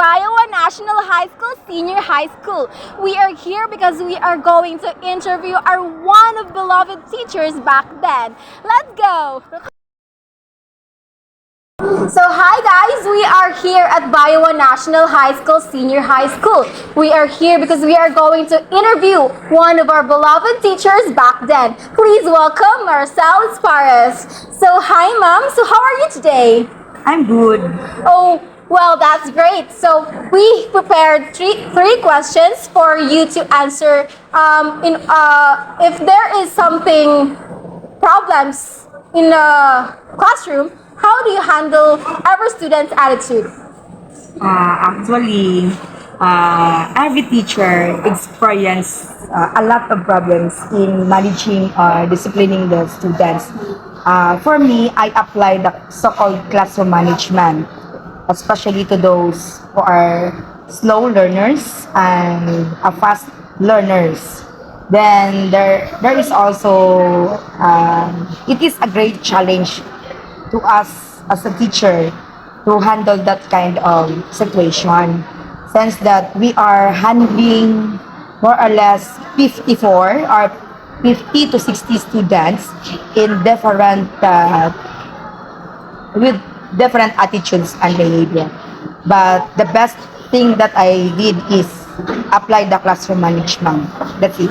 Baga-an National High School, Senior High School. We are here because we are going to interview our one of beloved teachers back then. Let's go! So hi guys, we are here at Baga-an National High School, Senior High School. We are here because we are going to interview one of our beloved teachers back then. Please welcome Marcel Espares. So hi ma'am, so how are you today? I'm good. Oh, well, that's great. So we prepared three questions for you to answer. If there is something problems in a classroom, how do you handle every student's attitude? Actually, every teacher experience a lot of problems in managing or disciplining the students. For me, I apply the so-called classroom management, especially to those who are slow learners and fast learners. Then there is also it is a great challenge to us as a teacher to handle that kind of situation, since that we are handling more or less 54 or 50 to 60 students in different with different attitudes and behavior. But the best thing that I did is apply the classroom management. That's it.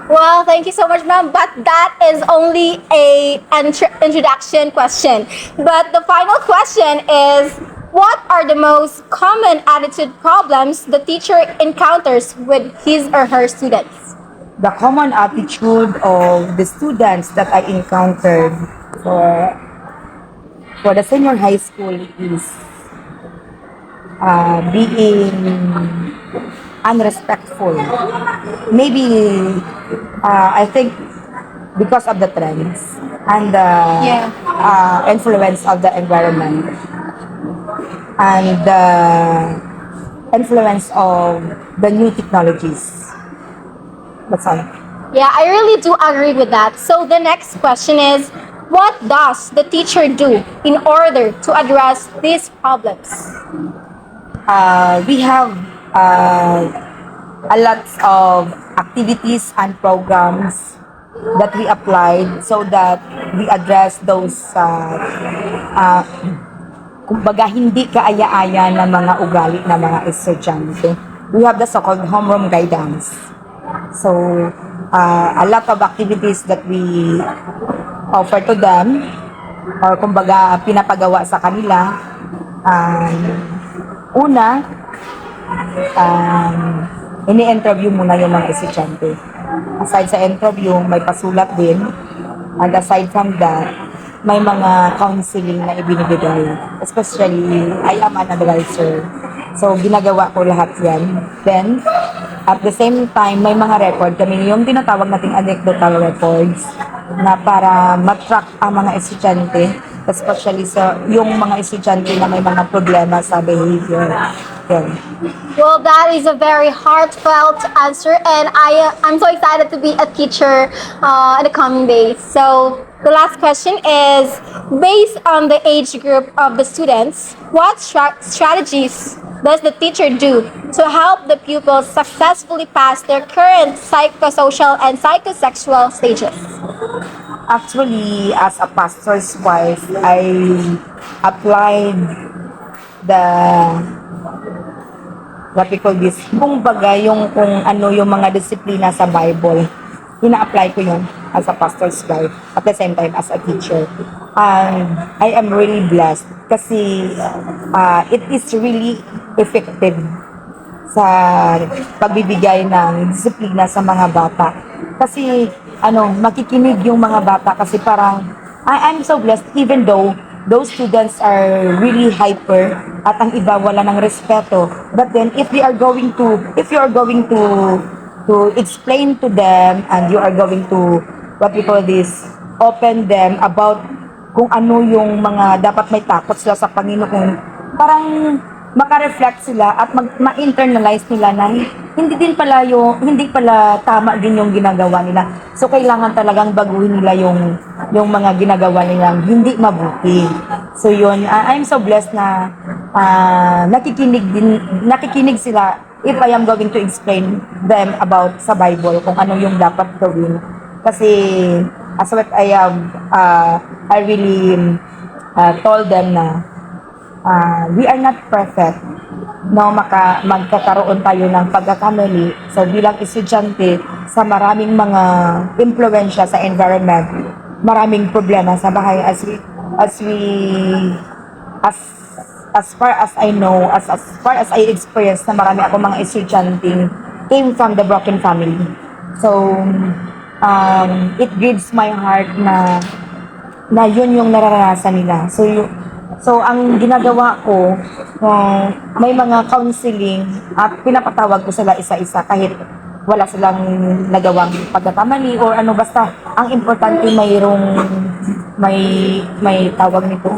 Well, thank you so much, ma'am. But that is only an introduction question. But the final question is, what are the most common attitude problems the teacher encounters with his or her students? The common attitude of the students that I encountered for for the senior high school is being unrespectful. Maybe I think because of the trends and the Yeah. influence of the environment and the influence of the new technologies. That's all. Yeah, I really do agree with that. So the next question is, what does the teacher do in order to address these problems? We have a lot of activities and programs that we applied so that we address those uh, kumbaga hindi kaaya-aya na mga ugali ng mga estudyante. We have the so-called homeroom guidance. So, a lot of activities that we offer to them or kumbaga pinapagawa sa kanila. Una, ini-interview muna yung mga estudyante. Aside sa interview, may pasulat din. And aside from that, may mga counseling na ibinibigay. Especially, I am an advisor. So, ginagawa ko lahat yan. Then, at the same time, may mga record kami, yung tinatawag nating anecdotal records na para matrack ang mga estudyante, especially sa yung mga estudyante na may mga problema sa behavior. Yan. Well, that is a very heartfelt answer, and I'm so excited to be a teacher in the coming days. So, the last question is, based on the age group of the students, what strategies does the teacher do to help the pupils successfully pass their current psychosocial and psychosexual stages? Actually, as a pastor's wife, I applied the what we call this, kung ano yung mga disiplina sa Bible, ina-apply ko yun as a pastor's wife at the same time as a teacher. And I am really blessed kasi it is really effective sa pagbibigay ng disiplina sa mga bata. Kasi makikinig yung mga bata kasi parang I'm so blessed even though those students are really hyper at ang iba wala ng respeto. But then if you are going to explain to them and you are going to what we call this, open them about kung ano yung mga dapat may takot sila sa Panginoon, parang maka-reflect sila at ma-internalize nila na hindi pala tama din yung ginagawa nila. So kailangan talagang baguhin nila yung mga ginagawa nilang hindi mabuti. So yun, I'm so blessed na nakikinig sila if I am going to explain them about sa Bible kung ano yung dapat gawin. Kasi as what I really told them na we are not perfect. No, magkakaroon tayo ng pagkakamali. So bilang estudyante sa maraming mga impluwensya sa environment, maraming problema sa bahay as we as as far as I know, as far as I experienced na marami ako mga estudyante came from the broken family. So it grieves my heart na yun yung nararanasan nila. So ang ginagawa ko, may mga counseling at pinapatawag ko sila isa-isa kahit wala silang nagawang pagkakamali or ano, basta ang importante may tawag nito,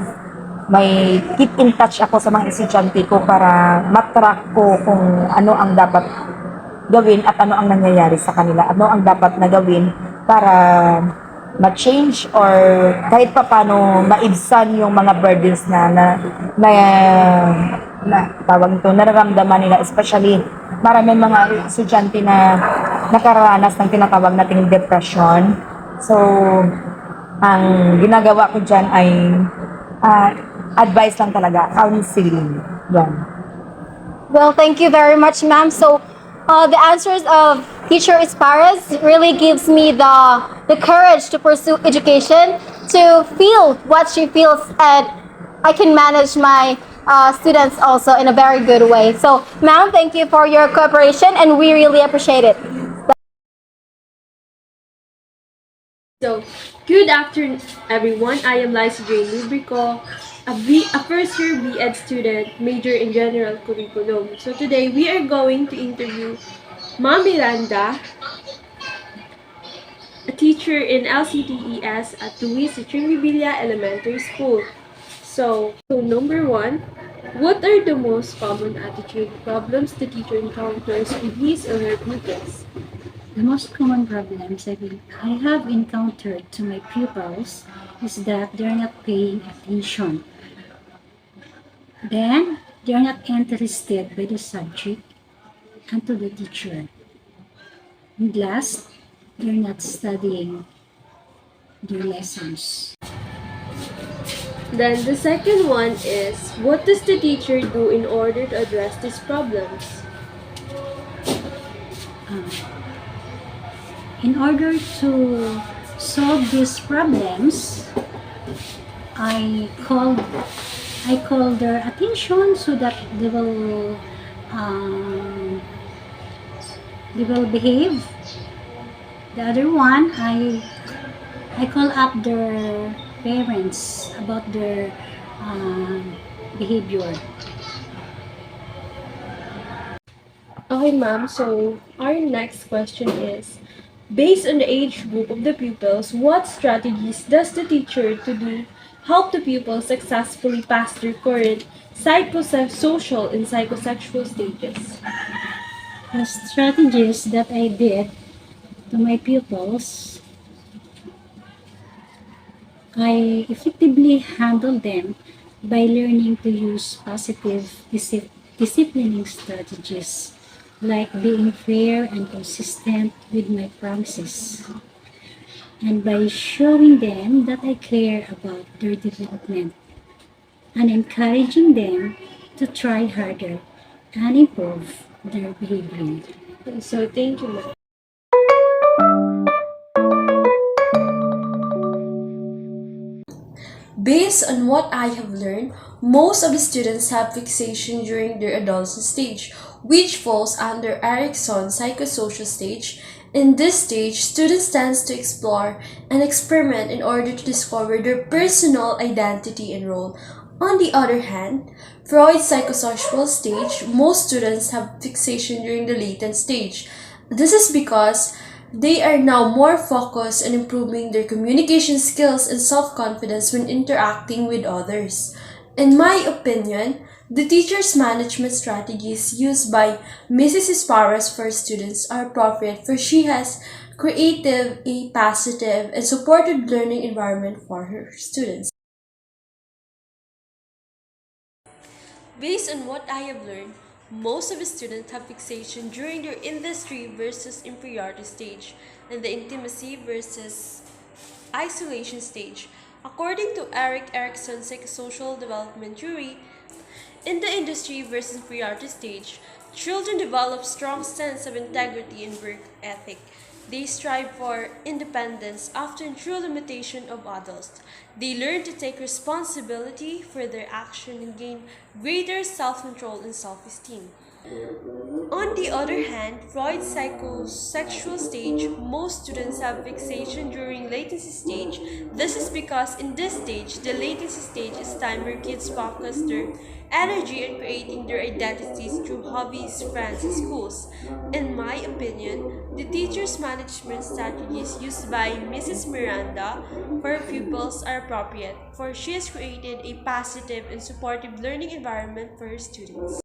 may keep in touch ako sa mga estudyante ko para matrack ko kung ano ang dapat gawin at ano ang nangyayari sa kanila, ano ang dapat na gawin para ma-change or kahit pa paano maibsan yung mga burdens na tawag nito, nararamdaman nila, especially maraming mga estudyante na nakaranas ng tinatawag nating depression. So ang ginagawa ko dyan ay advice lang talaga, counseling. Yan. Well, thank you very much, ma'am. So, the answers of teacher Isparas really gives me the courage to pursue education, to feel what she feels, and I can manage my students also in a very good way. So, ma'am, thank you for your cooperation, and we really appreciate it. So, good afternoon, everyone. I am Liza Jane Lubrico, a first year B.Ed student, major in general curriculum. So today we are going to interview Ma'am Miranda, a teacher in LCTES at Luis Trinivilla Elementary School. So number one, what are the most common attitude problems the teacher encounters with his or her pupils? The most common problems I have encountered to my pupils is that they're not paying attention. Then, they're not interested by the subject and to the teacher. And last, they're not studying their lessons. Then the second one is, what does the teacher do in order to address these problems? In order to solve these problems, I call their attention so that they will behave. The other one, I call up their parents about their behavior. Okay, ma'am. So our next question is, based on the age group of the pupils, what strategies does the teacher to do help the pupils successfully pass their current psychosocial and psychosexual stages? The strategies that I did to my pupils, I effectively handle them by learning to use positive disciplining strategies like being fair and consistent with my promises, and by showing them that I care about their development and encouraging them to try harder and improve their behavior. So thank you, ma'am. Based on what I have learned, most of the students have fixation during their adolescent stage, which falls under Erickson's psychosocial stage. In this stage, students tend to explore and experiment in order to discover their personal identity and role. On the other hand, Freud's psychosocial stage, most students have fixation during the latent stage. This is because they are now more focused on improving their communication skills and self-confidence when interacting with others. In my opinion, the teacher's management strategies used by Mrs. Esparras for students are appropriate for she has created a positive and supportive learning environment for her students. Based on what I have learned, most of the students have fixation during their industry versus inferiority stage and the intimacy versus isolation stage. According to Eric Erickson's psychosocial development theory, in the industry versus priority stage, children develop strong sense of integrity and work ethic. They strive for independence, often through limitation of adults. They learn to take responsibility for their action and gain greater self-control and self-esteem. On the other hand, Freud's psychosexual stage, most students have fixation during latency stage. This is because in this stage, the latency stage is time where kids focus their energy on creating their identities through hobbies, friends, and schools. In my opinion, the teacher's management strategies used by Mrs. Miranda for pupils are appropriate, for she has created a positive and supportive learning environment for her students.